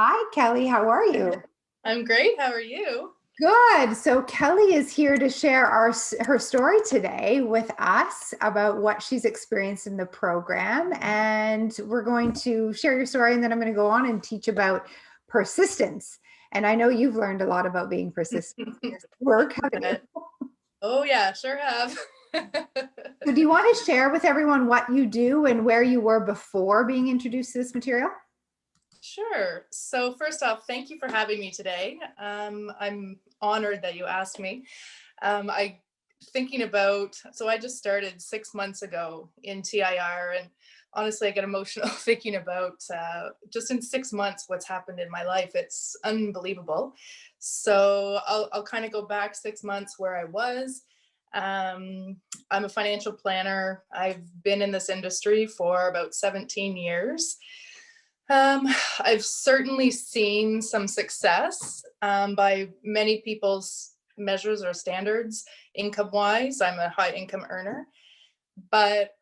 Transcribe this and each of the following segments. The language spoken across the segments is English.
Hi, Kelly. How are you? I'm great. How are you? Good. So Kelly is here to share her story today with us about what she's experienced in the program, and we're going to share your story, and then I'm going to go on and teach about persistence. And I know you've learned a lot about being persistent in your work, haven't you? Oh yeah, sure have. So do you want to share with everyone what you do and where you were before being introduced to this material? Sure. So first off, thank you for having me today. I'm honored that you asked me. I thinking about so I just started 6 months ago in TIR, and honestly, I get emotional thinking about just in 6 months what's happened in my life. It's unbelievable. So I'll kind of go back 6 months where I was. I'm a financial planner. I've been in this industry for about 17 years. Um, I've certainly seen some success by many people's measures or standards income wise. I'm a high income earner, but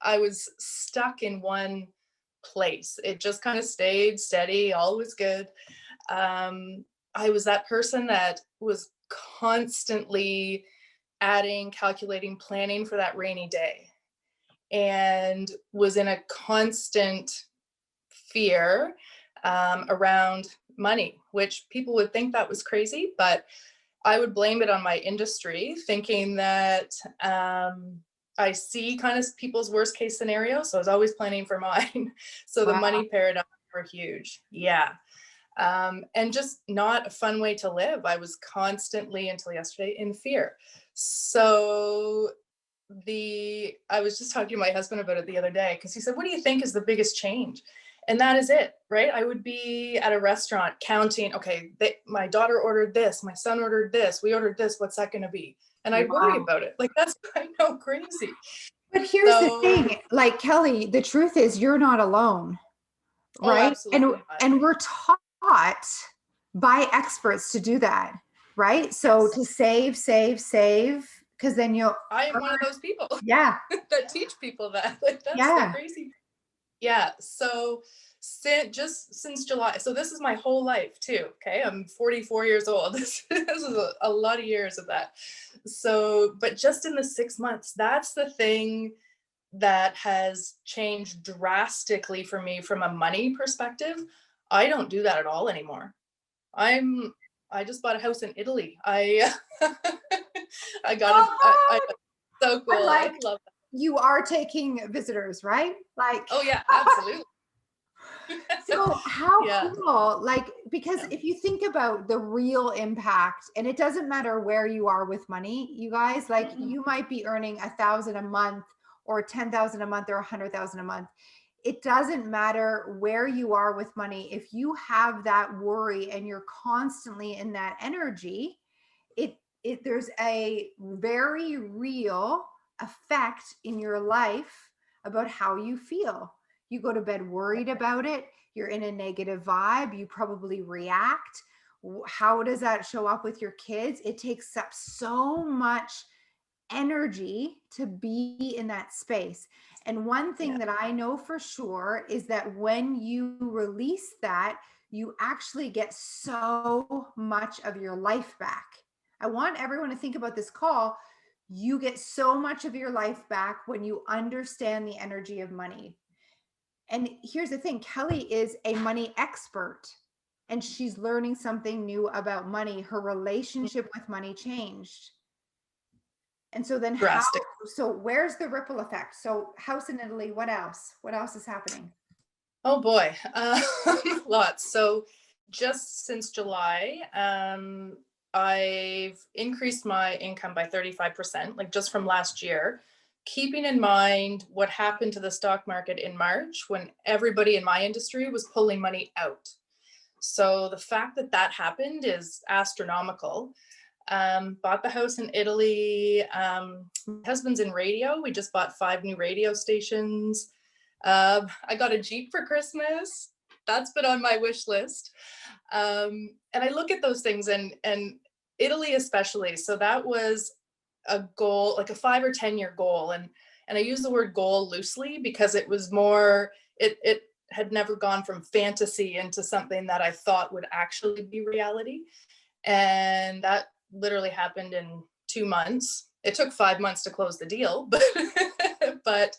I was stuck in one place. It just kind of stayed steady, all was good. I was that person that was constantly adding, calculating, planning for that rainy day, and was in a constant fear around money, which people would think that was crazy, but I would blame it on my industry, thinking that I see kind of people's worst case scenario. So I was always planning for mine. So the Wow. money paradigm were huge. Yeah. And just not a fun way to live. I was constantly, until yesterday, in fear. So I was just talking to my husband about it the other day, because he said, what do you think is the biggest change? And that is it, right? I would be at a restaurant counting, okay, my daughter ordered this, my son ordered this, we ordered this, what's that going to be? And I'd worry Wow. about it. Like, that's, I know, crazy. But here's the So, thing, like Kelly, the truth is you're not alone. oh, Right? And absolutely not. and we're taught by experts to do that, right? So Yes. to save, because then you'll I am one of those people yeah, that teach people that. Like, that's the yeah. crazy. Yeah. So since July, so this is my whole life too. Okay. I'm 44 years old. This is a lot of years of that. So, but just in the 6 months, that's the thing that has changed drastically for me from a money perspective. I don't do that at all anymore. I'm, I just bought a house in Italy. I got a, I Oh so God. I'm cool. I like, love that. you are taking visitors, right? Like, Oh yeah, absolutely. so how Yeah. cool. Like, because Yeah. if you think about the real impact, and it doesn't matter where you are with money, you guys, like Mm-mm. you might be earning 1,000 a month or 10,000 a month or 100,000 a month. It doesn't matter where you are with money. If you have that worry and you're constantly in that energy, there's a very real effect in your life about how you feel. You go to bed worried about it, you're in a negative vibe, you probably react. How does that show up with your kids? It takes up so much energy to be in that space. And one Yeah. thing that I know for sure is that when you release that, you actually get so much of your life back. I want everyone to think about this call. You get so much of your life back when you understand the energy of money. And here's the thing, Kelly is a money expert and she's learning something new about money. Her relationship with money changed. And so then how, Drastic. so where's the ripple effect? So house in Italy, what else? What else is happening? Oh boy, lots. So just since July, I've increased my income by 35%, like just from last year, keeping in mind what happened to the stock market in March when everybody in my industry was pulling money out. So the fact that that happened is astronomical. Bought the house in Italy. My husband's in radio. We just bought 5 new radio stations. I got a Jeep for Christmas. That's been on my wish list. And I look at those things, and Italy especially. So that was a goal, like a 5 or 10 year goal. And I use the word goal loosely because it was more, it had never gone from fantasy into something that I thought would actually be reality. And that literally happened in 2 months. It took 5 months to close the deal, but but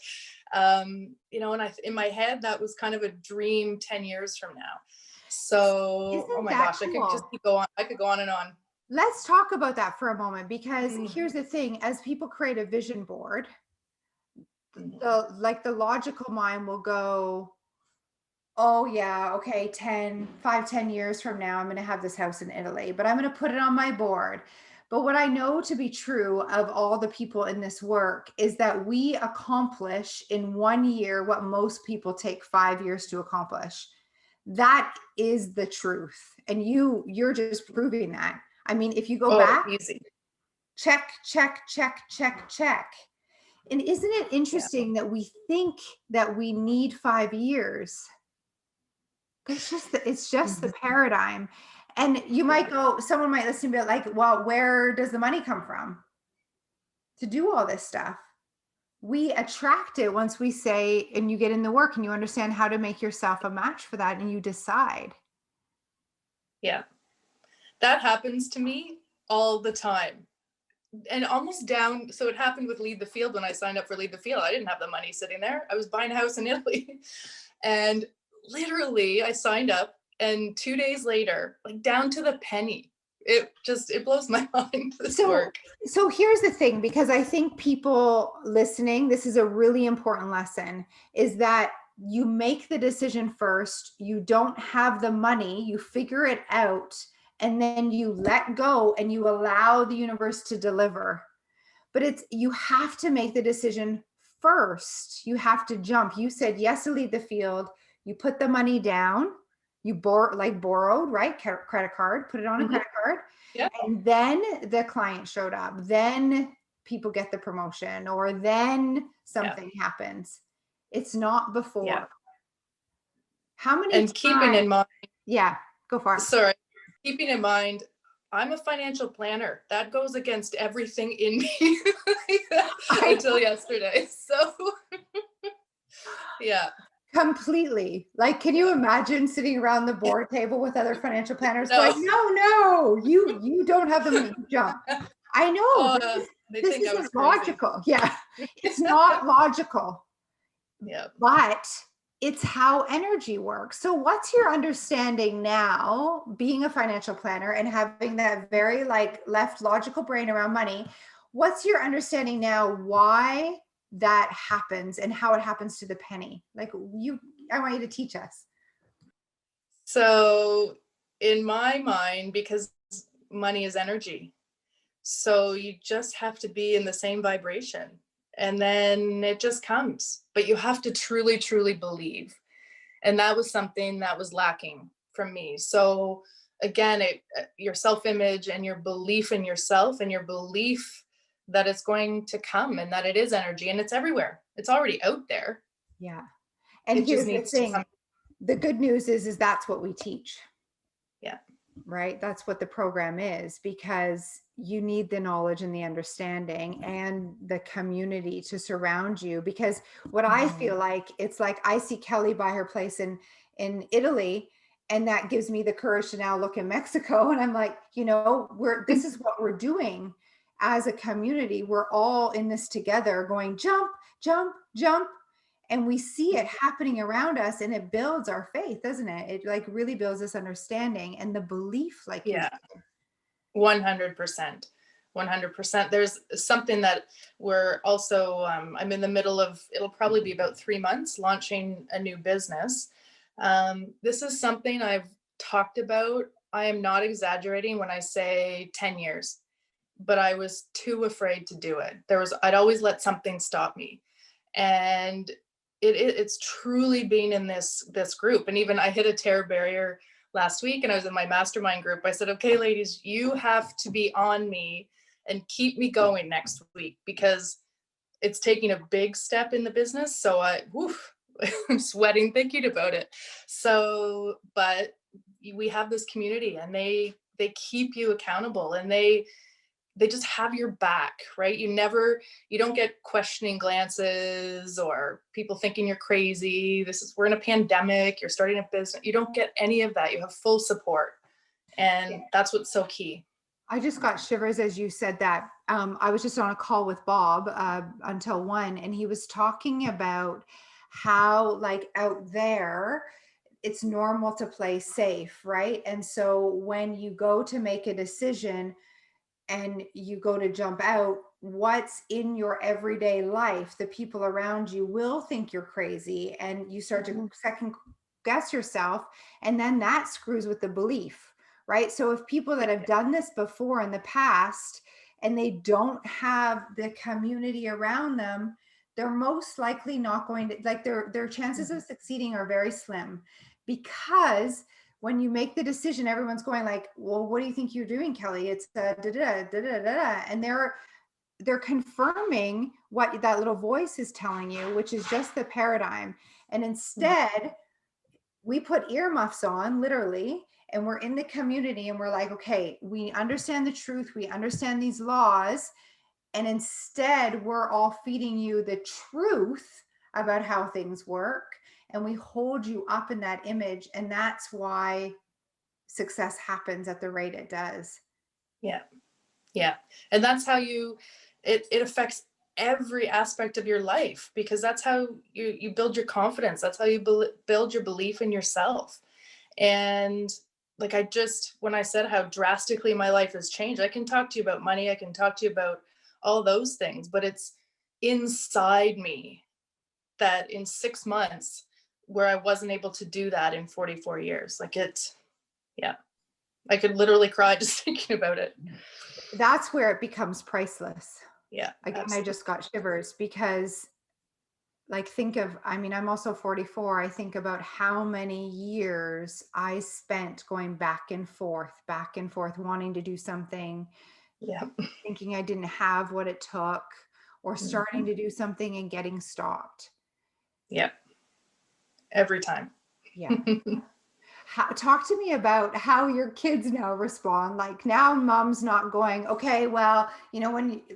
you know, and in my head that was kind of a dream 10 years from now. So, oh Isn't my that gosh, I could just cool? keep going. I could go on and on. Let's talk about that for a moment, because Mhm, here's the thing, as people create a vision board, mhm. the logical mind will go, oh yeah, okay, 10 years from now, I'm going to have this house in Italy, but I'm going to put it on my board. But what I know to be true of all the people in this work is that we accomplish in 1 year what most people take 5 years to accomplish. That is the truth. And you're just proving that. I mean, if you go Oh, back, easy. check, check, check, check, check. And isn't it Yeah. interesting that we think that we need 5 years? It's just the Mhm. paradigm. And you Yeah. might go, someone might listen and be like, well, where does the money come from to do all this stuff? We attract it once we say, and you get in the work and you understand how to make yourself a match for that and you decide. Yeah. That happens to me all the time. And almost down, so it happened with Lead the Field. When I signed up for Lead the Field, I didn't have the money sitting there. I was buying a house in Italy. And literally I signed up, and 2 days later, like down to the penny, it blows my mind, this So, work. so here's the thing, because I think people listening, this is a really important lesson, is that you make the decision first, you don't have the money, you figure it out, and then you let go and you allow the universe to deliver. But you have to make the decision first. You have to jump. You said yes to Lead the Field. You put the money down. You borrowed, right? Credit card, put it on a Mhm. credit card. Yeah. And then the client showed up. Then people get the promotion, or then Yeah. something happens. It's not Yeah. before. How many And keeping times? in mind, Yeah, go for it. sorry, keeping in mind, I'm a financial planner. That goes against everything in me I until yesterday. So, yeah. Completely. Like, can you Yeah. imagine sitting around the board table with other financial planners going, No. no, no, you don't have the money, you jump. I know Oh, they this think I was isn't crazy. logical. Yeah, it's not logical, Yeah. but it's how energy works. So what's your understanding now, being a financial planner and having that very like left logical brain around money? What's your understanding now why that happens and how it happens to the penny? Like, I want you to teach us. So, in my mind, because money is energy, so you just have to be in the same vibration, and then it just comes. But you have to truly, truly believe. And that was something that was lacking from me. So, again, your self image and your belief in yourself and your belief that it's going to come and that it is energy and it's everywhere. It's already out there. Yeah. And It just here's the needs to thing. come. The good news is that's what we teach, Yeah. right? That's what the program is, because you need the knowledge and the understanding and the community to surround you. Because what I Mhm. feel like, it's like I see Kelly by her place in Italy, and that gives me the courage to now look in Mexico. And I'm like, this is what we're doing as a community. We're all in this together, going jump, jump, jump. And we see it happening around us, and it builds our faith, doesn't it? It like really builds this understanding and the belief, like you Yeah. said. 100%. 100%. There's something that we're also, I'm in the middle of, it'll probably be about 3 months, launching a new business. This is something I've talked about. I am not exaggerating when I say 10 years, but I was too afraid to do it. I'd always let something stop me. And it's truly being in this group. And even I hit a terror barrier last week, and I was in my mastermind group. I said, okay, ladies, you have to be on me and keep me going next week, because it's taking a big step in the business. So I'm sweating thinking about it. So, but we have this community, and they keep you accountable, and they just have your back, right? You don't get questioning glances or people thinking you're crazy. We're in a pandemic, you're starting a business. You don't get any of that. You have full support. And that's what's so key. I just got shivers as you said that. I was just on a call with Bob until 1, and he was talking about how, like, out there, it's normal to play safe, right? And so when you go to make a decision and you go to jump out, what's in your everyday life, the people around you will think you're crazy, and you start to second guess yourself, and then that screws with the belief, right? So if people that have done this before in the past and they don't have the community around them, they're most likely not going to, like, their chances of succeeding are very slim, because when you make the decision, everyone's going like, well, what do you think you're doing, Kelly? It's da da da da da da, and they're confirming what that little voice is telling you, which is just the paradigm. And instead, we put earmuffs on, literally, and we're in the community and we're like, okay, we understand the truth, we understand these laws, and instead we're all feeding you the truth about how things work, and we hold you up in that image, and that's why success happens at the rate it does. Yeah. And that's how it affects every aspect of your life, because that's how you build your confidence. That's how you build your belief in yourself. And like, when I said how drastically my life has changed, I can talk to you about money, I can talk to you about all those things, but it's inside me that in 6 months, where I wasn't able to do that in 44 years. Like, I could literally cry just thinking about it. That's where it becomes priceless. Yeah. Again, absolutely. I just got shivers because, like, I'm also 44. I think about how many years I spent going back and forth, wanting to do something, thinking I didn't have what it took, or starting to do something and getting stopped. Yeah. Every time. Yeah. Talk to me about how your kids now respond. Like, now mom's not going, okay, well,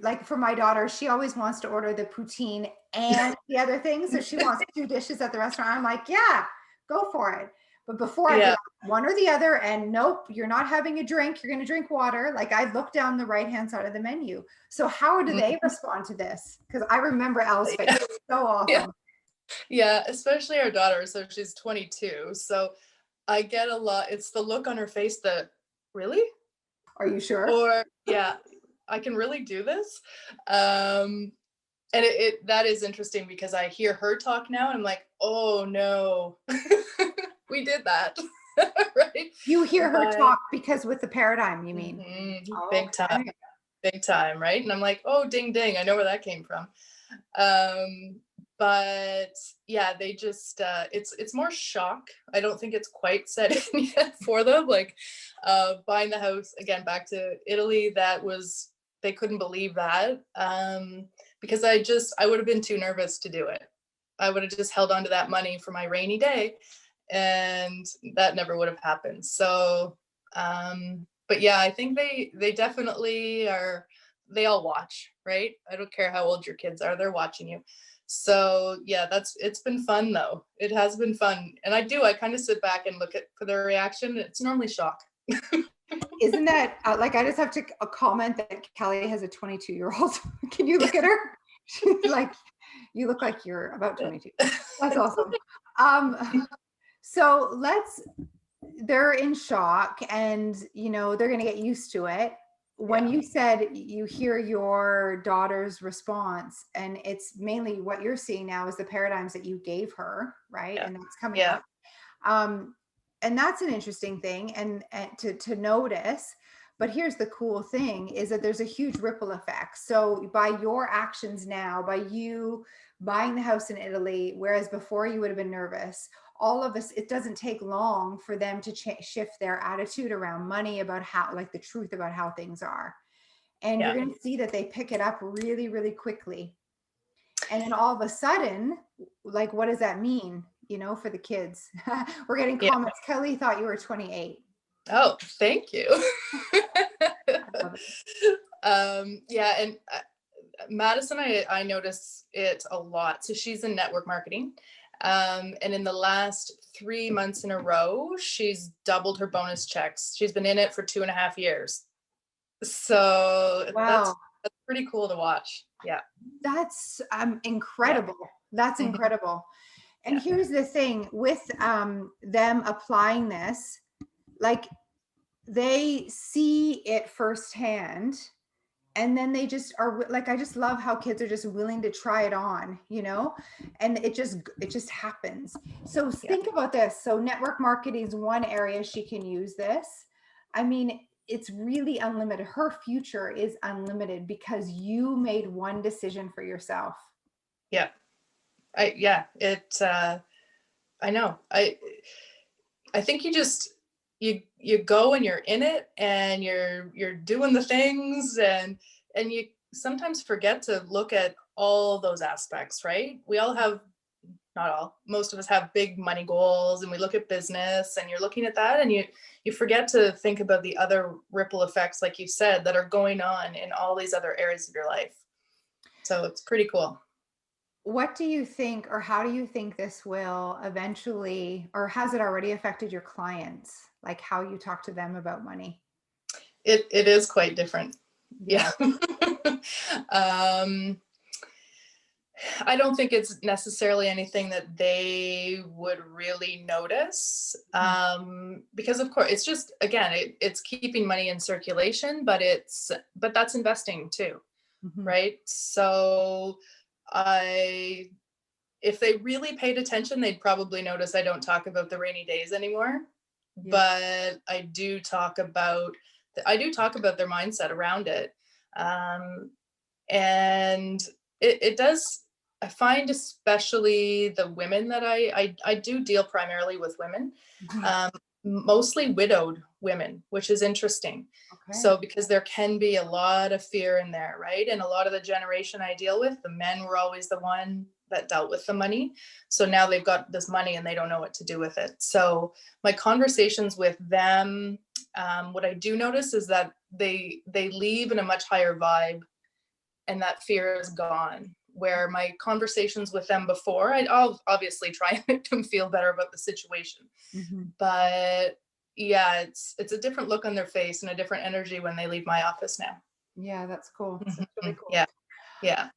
like for my daughter, she always wants to order the poutine and the other things. So she wants 2 dishes at the restaurant. I'm like, yeah, go for it. But before, I'd be like, one or the other, and nope, you're not having a drink. You're going to drink water. Like, I look down the right-hand side of the menu. So how do they respond to this? Because I remember Elle's face. It's so awesome. Yeah, especially our daughter. So she's 22. So I get a lot. It's the look on her face that, really? Are you sure? Or, yeah, I can really do this. And that is interesting, because I hear her talk now and I'm like, oh no, we did that. Right? You hear her talk because with the paradigm, you mean? Mm-hmm. Big time, right? And I'm like, oh, ding ding, I know where that came from. But yeah, they just it's more shock. I don't think it's quite set in yet for them. Like, buying the house again, back to Italy, they couldn't believe that, because I would have been too nervous to do it. I would have just held on to that money for my rainy day, and that never would have happened. So but yeah, I think they definitely are. They all watch, right? I don't care how old your kids are, they're watching you. So yeah, it's been fun though. It has been fun. And I kind of sit back and look for their reaction. It's normally shock. Isn't that like, I just have to comment that Kelly has a 22-year-old. Can you look at her? She's like, you look like you're about 22. That's awesome. So they're in shock, and they're going to get used to it. When you said you hear your daughter's response, and it's mainly what you're seeing now is the paradigms that you gave her, right? And that's coming up. And that's an interesting thing and to notice. But here's the cool thing, is that there's a huge ripple effect. So by your actions now, by you buying the house in Italy, whereas before you would have been nervous, all of us, it doesn't take long for them to shift their attitude around money, about how, like, the truth about how things are. And you're going to see that they pick it up really, really quickly. And then all of a sudden, like, what does that mean, for the kids? We're getting comments. Kelly thought you were 28. Oh, thank you. Yeah, and Madison, I notice it a lot. So she's in network marketing. And in the last 3 months in a row, she's doubled her bonus checks. She's been in it for 2.5 years. So Wow. that's pretty cool to watch. Yeah. That's Yeah. incredible. That's Mhm. incredible. And Yeah. here's the thing with them applying this, like they see it firsthand, and then they just are like, I just love how kids are just willing to try it on, and it just happens. So Yeah. think about this. So network marketing is one area she can use this. I mean, it's really unlimited. Her future is unlimited because you made one decision for yourself. Yeah. I know. I think you go and you're in it and you're doing the things, and you sometimes forget to look at all those aspects, right? We all have, not all, most of us have big money goals, and we look at business, and you're looking at that, and you forget to think about the other ripple effects, like you said, that are going on in all these other areas of your life. So it's pretty cool. What do you think, or how do you think this will eventually, or has it already affected your clients? Like how you talk to them about money? It is quite different. Yeah. Yeah. um I don't think it's necessarily anything that they would really notice, because of course it's just, again, it's keeping money in circulation, but that's investing too, Mhm. right? So I if they really paid attention, they'd probably notice I don't talk about the rainy days anymore, Yeah. but I do talk about their mindset around it. Um, and it does, I find, especially the women that I do deal primarily with women, Mhm. um, mostly widowed women, which is interesting. Okay. So because there can be a lot of fear in there, right? And a lot of the generation I deal with, the men were always the one that dealt with the money. So now they've got this money and they don't know what to do with it. So my conversations with them, what I do notice is that they leave in a much higher vibe, and that fear is gone. Where my conversations with them before, I'll obviously try and make them feel better about the situation, Mhm. but yeah, it's a different look on their face and a different energy when they leave my office now. Yeah, that's cool. That's really Mhm. cool. Yeah, yeah.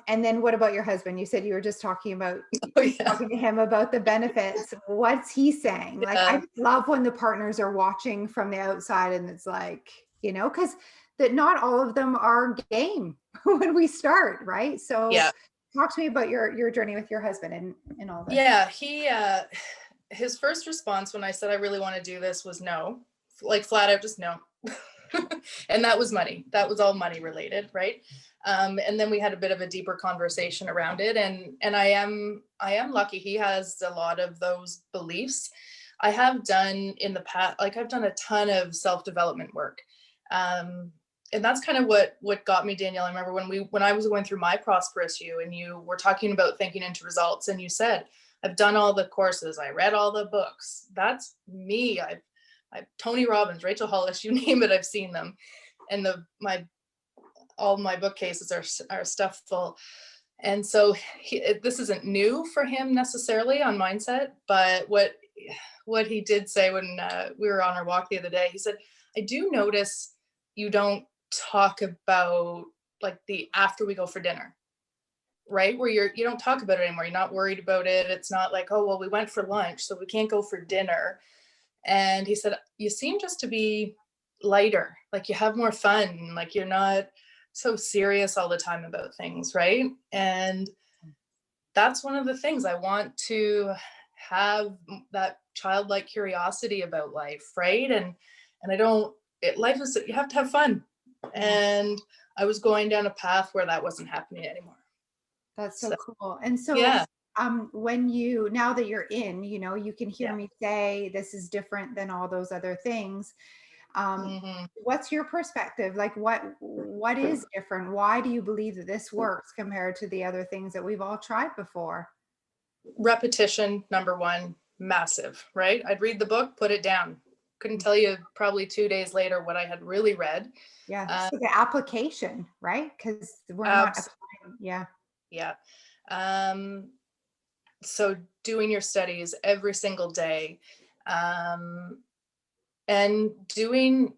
And then what about your husband? You said you were just talking about Oh yeah, talking to him about the benefits. What's he saying? Like, I yeah, just love when the partners are watching from the outside and it's like, because that not all of them are game when we start, right? So yeah, talk to me about your journey with your husband and all this. yeah. His first response when I said I really want to do this was no, like flat out, just no. And that was money. That was all money related, right? And then we had a bit of a deeper conversation around it, and I am lucky he has a lot of those beliefs. I have done in the past, like I've done a ton of self development work, um, and that's kind of what got me, Danielle. I remember when I was going through my prosperous you, and you were talking about thinking into results, and you said, I've done all the courses, I read all the books. That's me. I've Tony Robbins, Rachel Hollis, you name it, I've seen them. And my all my bookcases are stuffed full. And so this isn't new for him necessarily on mindset, but what he did say when we were on our walk the other day, he said, I do notice you don't talk about like the after we go for dinner, right? Where you don't talk about it anymore. You're not worried about it. It's not like, oh well, we went for lunch, so we can't go for dinner. And he said, you seem just to be lighter, like you have more fun, like you're not so serious all the time about things, right? And that's one of the things I want to have, that childlike curiosity about life, right? And I don't life is, you have to have fun. Yeah, And I was going down a path where that wasn't happening anymore. that's so So cool. And so yeah. when now that you're in, you can hear Yeah. me say this is different than all those other things. um, Hmm. what's your perspective? Like what is different? Why do you believe that this works compared to the other things that we've all tried before? Repetition, number one, massive, right? I'd read the book, put it down. couldn't tell you probably 2 days later what I had really read. Yeah. Uh, So the application, right? Because we're not abs- applying. Yeah. yeah. Um, so doing your studies every single day, um, and doing,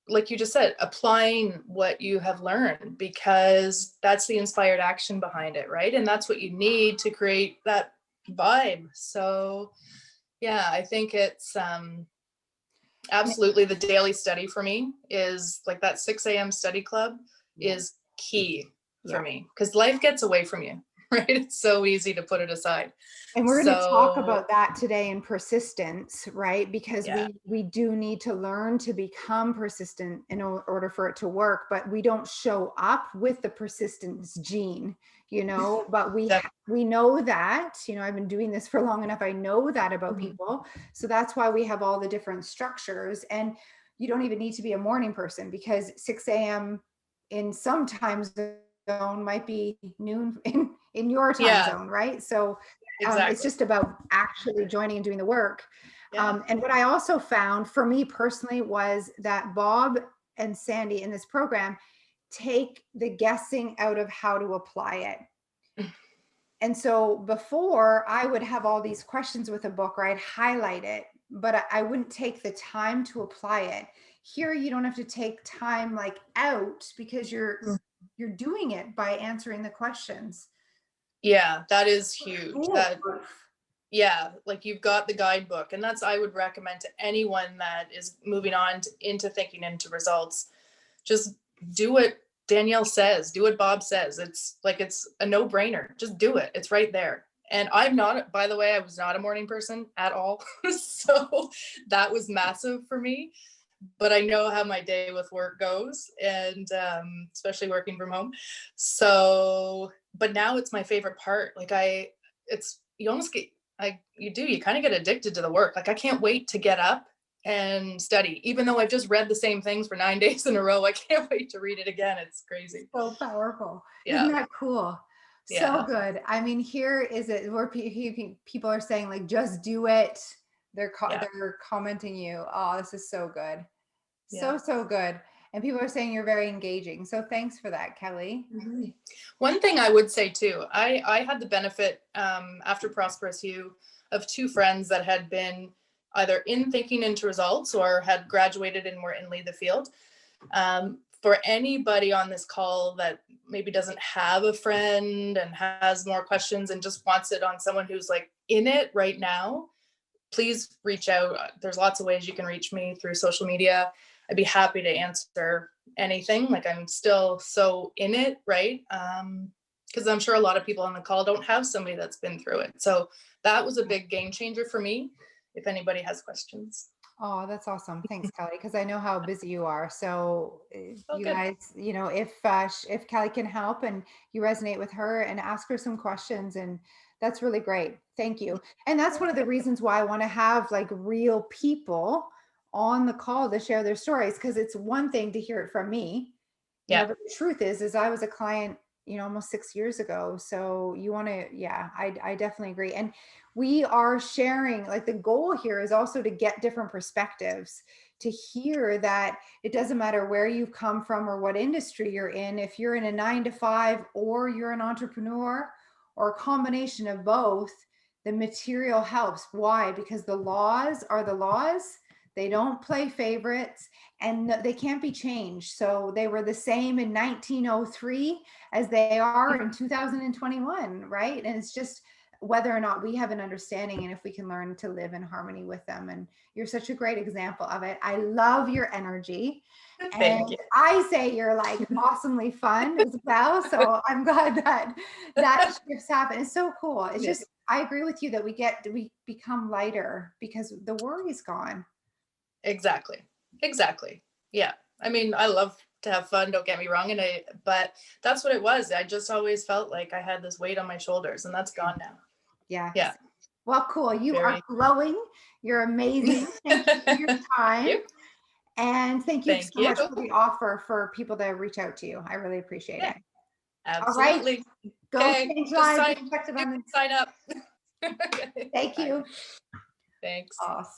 like you just said, applying what you have learned, because that's the inspired action behind it, right? And that's what you need to create that vibe. So yeah, I think it's absolutely the daily study for me is like that 6 a.m. study club is key for Yeah. me, because life gets away from you, right? It's so easy to put it aside. And we're going to talk So about that today in persistence, right? Because yeah, we do need to learn to become persistent in order for it to work, but we don't show up with the persistence gene, but we know that, I've been doing this for long enough. I know that about people. So that's why we have all the different structures, and you don't even need to be a morning person, because 6 a.m. in some time zone might be noon in your time yeah, zone, right? So it's exactly. just about actually joining and doing the work. Yeah. And what I also found for me personally was that Bob and Sandy in this program take the guessing out of how to apply it. And so before, I would have all these questions with a book, or I'd highlight it, but I wouldn't take the time to apply it. Here, you don't have to take time like out, because you're doing it by answering the questions. Yeah, that is huge. Cool. That, yeah, like you've got the guidebook, and that's, I would recommend to anyone that is moving on into thinking into results. Just do what Danielle says, do what Bob says. It's like, it's a no-brainer. Just do it. It's right there. And I'm not, by the way, I was not a morning person at all. So that was massive for me. But I know how my day with work goes, and especially working from home. So, but now it's my favorite part. Like it's, you almost get, you kind of get addicted to the work. Like I can't wait to get up and study, even though I've just read the same things for 9 days in a row. I can't wait to read it again. It's crazy. So powerful. Isn't Yeah. that cool? So Yeah. good. I mean, here is it where people are saying like, just do it. Yeah. They're commenting you. Oh, this is so good. Yeah. So good. And people are saying you're very engaging. So thanks for that, Kelly. Mhm. One thing I would say too, I had the benefit after Prosperous You of two friends that had been either in thinking into results or had graduated and were in Lead the Field. For anybody on this call that maybe doesn't have a friend and has more questions and just wants it on someone who's like in it right now, please reach out. There's lots of ways you can reach me through social media. I'd be happy to answer anything. Like I'm still so in it, right? Because I'm sure a lot of people on the call don't have somebody that's been through it. So that was a big game changer for me, if anybody has questions. Oh, that's awesome. Thanks, Kelly, because I know how busy you are. So Oh, you good. guys, if Kelly can help and you resonate with her, and ask her some questions, and that's really great. Thank you. And that's one of the reasons why I want to have like real people on the call to share their stories, because it's one thing to hear it from me, Yeah. but the truth is I was a client, almost 6 years ago. So you want to, yeah, I definitely agree. And we are sharing, like the goal here is also to get different perspectives, to hear that it doesn't matter where you've come from or what industry you're in. If you're in a 9 to 5 or you're an entrepreneur or a combination of both, the material helps. Why? Because the laws are the laws. They don't play favorites, and they can't be changed. So they were the same in 1903 as they are in 2021, right? And it's just whether or not we have an understanding, and if we can learn to live in harmony with them. And you're such a great example of it. I love your energy. Thank And you. I say you're like awesomely fun as well. So I'm glad that shifts happen. It's so cool. It's Yeah. just, I agree with you that we become lighter because the worry's gone. Exactly. Exactly. Yeah. I mean, I love to have fun, don't get me wrong. But that's what it was. I just always felt like I had this weight on my shoulders, and that's gone now. Yeah. Yeah. Well, cool. You are Very. glowing. You're amazing. Thank you for your time. You. And thank you Thank so you. much for the offer for people to reach out to you. I really appreciate Yeah, it. All right. absolutely. Go Okay. change Just lives. sign, Effective on the. sign up. Thank Bye. you. Thanks. Awesome.